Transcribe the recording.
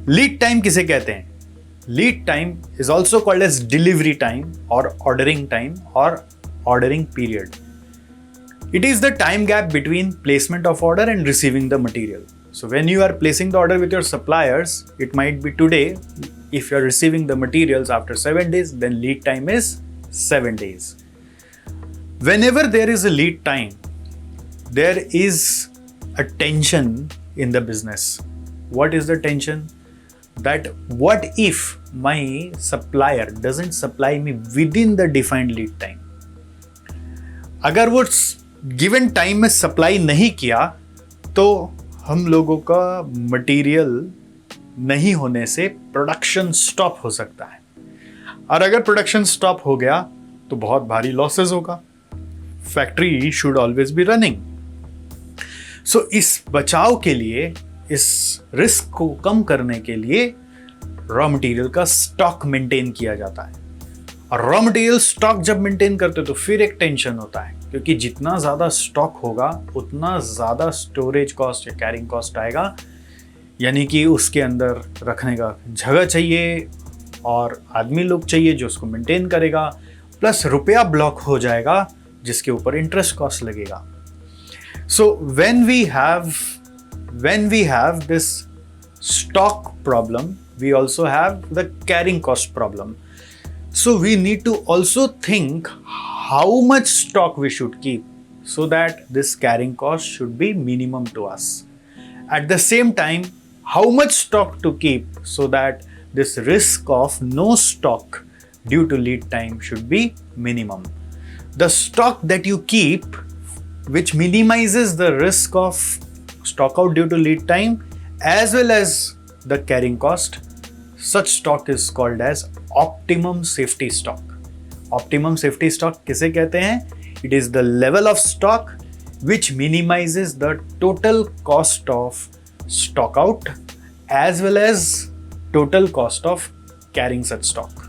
Lead time किसे कहते हैं? Lead time is also called as delivery time और ऑर्डरिंग टाइम और ordering period. It is the time gap between placement of order and receiving the material. So when you are placing the order with your suppliers, it might be today. If you are receiving the materials after 7 days, then lead time is 7 days. Whenever there is a lead time, there is a tension in the business. What is the tension? That what if my supplier doesn't supply me within the defined lead time? अगर वो given time में supply नहीं किया तो हम लोगों का material नहीं होने से प्रोडक्शन स्टॉप हो सकता है, और अगर प्रोडक्शन स्टॉप हो गया तो बहुत भारी लॉसेस होगा. Factory should always be running. So इस बचाव के लिए, इस रिस्क को कम करने के लिए रॉ मटेरियल का स्टॉक मेंटेन किया जाता है. और रॉ मटेरियल स्टॉक जब मेंटेन करते तो फिर एक टेंशन होता है, क्योंकि जितना ज़्यादा स्टॉक होगा उतना ज़्यादा स्टोरेज कॉस्ट या कैरिंग कॉस्ट आएगा. यानी कि उसके अंदर रखने का जगह चाहिए और आदमी लोग चाहिए जो उसको मेंटेन करेगा, प्लस रुपया ब्लॉक हो जाएगा जिसके ऊपर इंटरेस्ट कॉस्ट लगेगा. So when we have this stock problem, we also have the carrying cost problem. So we need to also think how much stock we should keep so that this carrying cost should be minimum to us. At the same time, how much stock to keep so that this risk of no stock due to lead time should be minimum. The stock that you keep, which minimizes the risk of stock out due to lead time as well as the carrying cost, such stock is called as optimum safety stock. Optimum safety stock किसे कहते हैं? It is the level of stock which minimizes the total cost of stock out as well as total cost of carrying such stock.